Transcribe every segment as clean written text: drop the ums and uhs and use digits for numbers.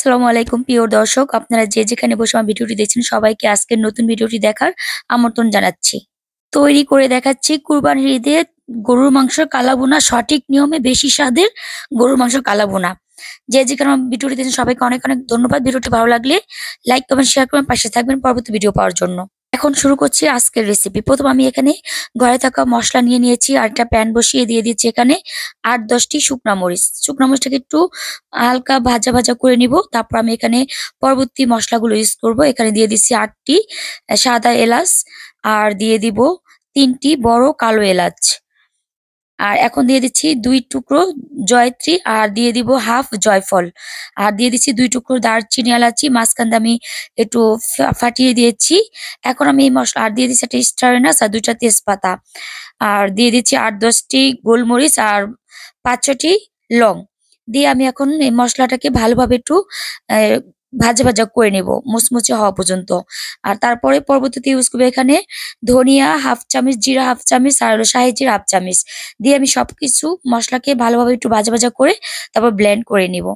আসসালামু আলাইকুম প্রিয় দর্শক, আপনারা যে যেখানে বসে আমার ভিডিওটি দেখছেন সবাইকে আজকের নতুন ভিডিওটি দেখার আমন্ত্রণ জানাচ্ছি। তৈরি করে দেখাচ্ছি কুরবানির ঈদে গরুর মাংসের কালাভুনা, সঠিক নিয়মে বেশি স্বাদের গরুর মাংসের কালাভুনা। যে যেখানে আমার ভিডিওটি দেখছেন সবাইকে অনেক অনেক ধন্যবাদ। ভিডিওটি ভালো লাগলে লাইক কমেন্ট শেয়ার করবেন, পাশে থাকবেন পরবর্তী ভিডিও পাওয়ার জন্য। এখন শুরু করছি আজকের রেসিপি। প্রথম আমি এখানে ঘরে থাকা মসলা নিয়ে নিয়েছি আর একটা প্যান বসিয়ে দিয়ে দিচ্ছি এখানে ৮-১০টি শুকনা মরিচ। শুকনা মরিচটাকে একটু হালকা ভাজা ভাজা করে নিব। তারপর আমি এখানে পরবর্তী মসলাগুলো ইউজ করব। এখানে দিয়ে দিচ্ছি ৮টি সাদা এলাচ আর দিয়ে দিব ৩টি বড় কালো এলাচ। আর এখন দিয়ে দিচ্ছি ২ টুকরো জয়ত্রী আর দিয়ে দিব হাফ জয়ফল। আর দিয়ে দিচ্ছি ২ টুকরো দারচিনি এলাচি, মাঝখান দিয়ে আমি একটু ফাটিয়ে দিয়েছি। এখন আমি এই মসলা আর দিয়ে দিচ্ছি একটা স্টার এনাচ আর ২ টা তেজপাতা। আর দিয়ে দিচ্ছি ৮-১০ টি গোলমরিচ আর ৫-৬ টি লং। দিয়ে আমি এখন এই মসলাটাকে ভালোভাবে একটু অ্যা ভাজা ভাজা করে নেব মুচমুচে হওয়া পর্যন্ত। আর তারপরে পরবর্তীতে ইউজ করব এখানে ধনিয়া হাফ চামচ, জিরা হাফ চামচ আর হলো শাহি জিরা হাফ চামচ। দিয়ে আমি সবকিছু মসলাকে ভালোভাবে একটু ভাজা ভাজা করে তারপর ব্লেন্ড করে নিব।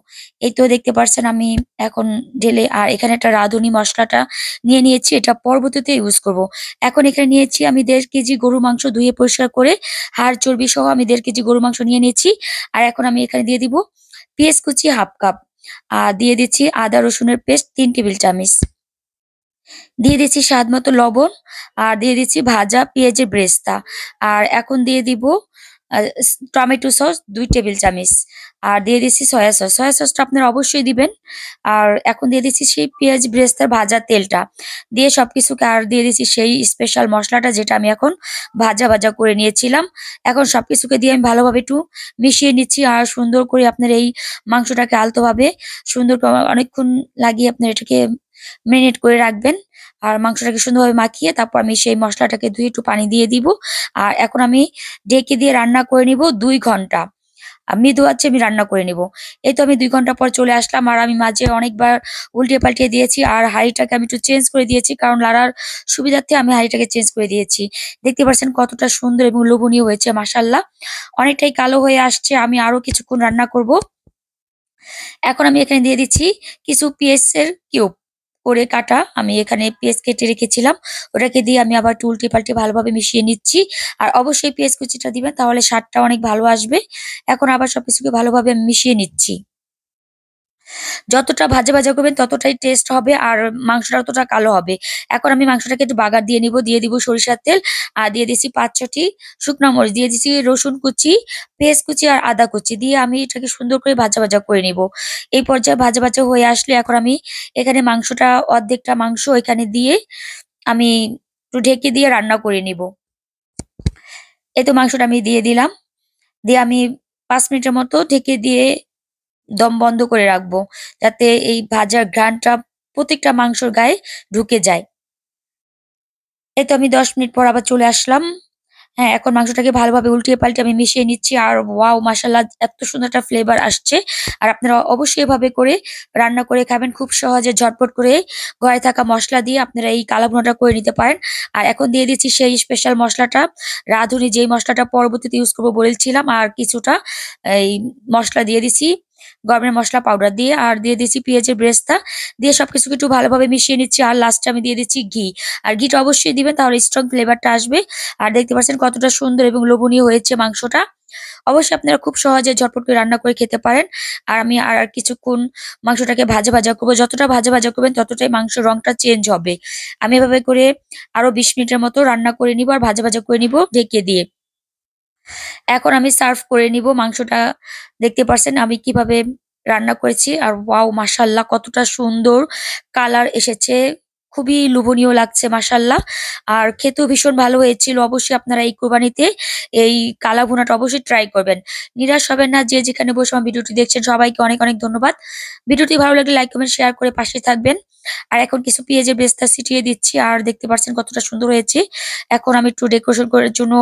এই তো দেখতে পারছেন আমি এখন ঢেলে আর এখানে একটা রাঁধুনি মসলাটা নিয়ে নিয়েছি, এটা পরবর্তীতে ইউজ করব। এখন এখানে নিয়েছি আমি ১.৫ কেজি গরুর মাংস ধুয়ে পরিষ্কার করে হাড় চর্বি সহ আমি ১.৫ কেজি গরুর মাংস নিয়ে নিয়েছি। আর এখন আমি এখানে দিয়ে দিব পেঁয়াজ কুচি হাফ কাপ। আর দিয়ে দিচ্ছি আদা রসুনের পেস্ট ৩ টেবিল চামচ। দিয়ে দিচ্ছি স্বাদ মতো লবণ আর দিয়ে দিচ্ছি ভাজা পেঁয়াজের ব্রেস্তা। আর এখন দিয়ে দিব টমেটো সস ২ টেবিল চামচ। আর দিয়ে দিচ্ছি সয়া সস। সয়া সসটা আপনারা অবশ্যই দিবেন। আর এখন দিয়ে দিচ্ছি সেই পেঁয়াজ ব্রেস্তার ভাজা তেলটা। দিয়ে সবকিছুকে আর দিয়ে দিচ্ছি সেই স্পেশাল মসলাটা যেটা আমি এখন ভাজা ভাজা করে নিয়েছিলাম। এখন সবকিছুকে দিয়ে আমি ভালোভাবে একটু মিশিয়ে নিচ্ছি আর সুন্দর করে আপনার এই মাংসটাকে আলতোভাবে সুন্দর করে অনেকক্ষণ লাগিয়ে আপনার এটাকে মেরিনেট করে রাখবেন। আর মাংসটাকে সুন্দরভাবে মাখিয়ে তারপর আমি সেই মসলাটাকে ধুয়ে একটু পানি দিয়ে দিব। আর এখন আমি ঢেকে দিয়ে রান্না করে নিব ২ ঘন্টা। মৃদু আঁচে আমি রান্না করে নিব। এই তো আমি ২ ঘন্টা পর চলে আসলাম আর আমি মাঝে অনেকবার উল্টিয়ে পাল্টিয়ে দিয়েছি আর হাঁড়িটাকে আমি একটু চেঞ্জ করে দিয়েছি, কারণ লাড়ার সুবিধার্থে আমি হাঁড়িটাকে চেঞ্জ করে দিয়েছি। দেখতে পাচ্ছেন কতটা সুন্দর এবং লোভনীয় হয়েছে মাশাআল্লাহ। অনেকটাই কালো হয়ে আসছে। আমি আরো কিছুক্ষণ রান্না করব। এখন আমি এখানে দিয়ে দিচ্ছি কিছু পেঁয়াজের কিউব করে কাটা। আমি এখানে পেঁয়াজ কেটে রেখেছিলাম। ওটাকে দিয়ে আমি আবার একটু উল্টে-পাল্টে ভালোভাবে মিশিয়ে নিচ্ছি। আর অবশ্যই পেঁয়াজ কুচিটা দিবেন, তাহলে স্বাদটা অনেক ভালো আসবে। এখন আবার সবকিছুকে ভালোভাবে আমি মিশিয়ে নিচ্ছি। যতটা ভাজা ভাজা করবেন ততটাই টেস্ট হবে আর মাংসটা ততটা কালো হবে। এখন আমি মাংসটাকে একটু বাগার দিয়ে নিব। দিয়ে দিব সরিষার তেল আর দিয়ে দিচ্ছি ৫-৬ টি শুকনা মরিচ। দিয়ে দিচ্ছি রসুন কুচি, পেঁয়াজ কুচি আর আদা কুচি। দিয়ে আমি এটাকে সুন্দর করে ভাজা ভাজা করে নিব। এই পর্যায়ে ভাজা ভাজা হয়ে আসলে এখন আমি এখানে মাংসটা অর্ধেকটা মাংস এখানে দিয়ে আমি একটু ঢেকে দিয়ে রান্না করে নিব। এই তো মাংসটা আমি দিয়ে দিলাম। দিয়ে আমি ৫ মিনিটের মতো ঢেকে দিয়ে দম বন্ধ করে রাখবো। যাতে এই ভাজার ঘ্রাণটা প্রত্যেকটা মাংসর গায়ে ঢুকে যায়। এই তো আমি ১০ মিনিট পর আবার চলে আসলাম। হ্যাঁ, এখন মাংসটাকে ভালোভাবে উল্টিয়ে পাল্টে আমি মিশিয়ে নিচ্ছি। আর ওয়াও! মাশাআল্লাহ এত সুন্দর একটা ফ্লেভার আসছে। আর আপনারা অবশ্যই এভাবে করে রান্না করে খাবেন। খুব সহজে ঝটপট করে ঘরে থাকা মসলা দিয়ে আপনারা এই কালা ভুনাটা করে নিতে পারেন। আর এখন দিয়ে দিচ্ছি সেই স্পেশাল মসলাটা, রাঁধুনি যেই মসলাটা পরবর্তীতে ইউজ করব বলেছিলাম। আর কিছুটা এই মসলা দিয়ে দিচ্ছি। গরমের মসলা পাউডার দিয়ে আর দিয়ে দিচ্ছি পেঁয়াজের ব্রেস্তা। দিয়ে সবকিছুকে একটু ভালোভাবে মিশিয়ে নিচ্ছি। আর লাস্টে আমি দিয়ে দিচ্ছি ঘি। আর ঘিটা অবশ্যই দিবেন, তাহলে স্ট্রং ফ্লেভারটা আসবে। আর দেখতে পাচ্ছেন কতটা সুন্দর এবং লোভনীয় হয়েছে মাংসটা। অবশ্যই আপনারা খুব সহজে ঝটপট করে রান্না করে খেতে পারেন। আর আমি আর কিছুক্ষণ মাংসটাকে ভাজা ভাজা করব। যতটা ভাজা ভাজা করবেন ততটাই মাংসের রংটা চেঞ্জ হবে। আমি এভাবে করে আরো ২০ মিনিটের মতো রান্না করে নিব আর ভাজা ভাজা করে নিব ঢেকে দিয়ে। এখন আমি সার্ভ করে নিব মাংসটা। দেখতে পারছেন আমি কিভাবে রান্না করেছি। আর ওয়াও! মাশাআল্লাহ কতটা সুন্দর কালার এসেছে। খুবই লোভনীয় লাগছে মাশাআল্লাহ। আর খেতেও ভীষণ ভালো হয়েছিল। অবশ্যই আপনারা এই কোরবানিতে এই কালা ভুনাটা অবশ্যই ট্রাই করবেন। নিরাশ হবেন না, যে যেখানে বসে আমার ভিডিওটি দেখছেন সবাইকে অনেক অনেক ধন্যবাদ। ভিডিওটি ভালো লাগলে লাইক, কমেন্ট, শেয়ার করে পাশে থাকবেন। আর এখন কিছু পেঁয়াজের বেরেস্তা ছিটিয়ে দিচ্ছি। আর দেখতে পাচ্ছেন কতটা সুন্দর হয়েছে। এখন আমি একটু ডেকোরেশন করার জন্য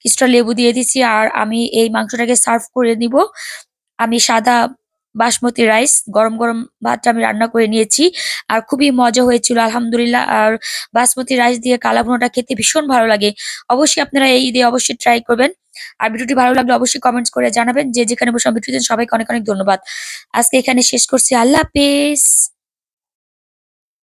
কিছুটা লেবু দিয়ে দিচ্ছি। আর আমি এই মাংসটাকে সার্ভ করে নিব। আমি সাদা বাসমতি রাইস, গরম গরম ভাতটা আমি রান্না করে নিয়েছি। আর খুবই মজা হয়েছিল আলহামদুলিল্লাহ। আর বাসমতি রাইস দিয়ে কালা ভুনাটা খেতে ভীষণ ভালো লাগে। অবশ্যই আপনারা এই ঈদে অবশ্যই ট্রাই করবেন। আর ভিডিওটি ভালো লাগলে অবশ্যই কমেন্টস করে জানাবেন। যে যেখানে বসে আমার ভিডিও দেখছেন সবাইকে অনেক অনেক ধন্যবাদ। আজকে এখানে শেষ করছি। আল্লাহ হাফেজ।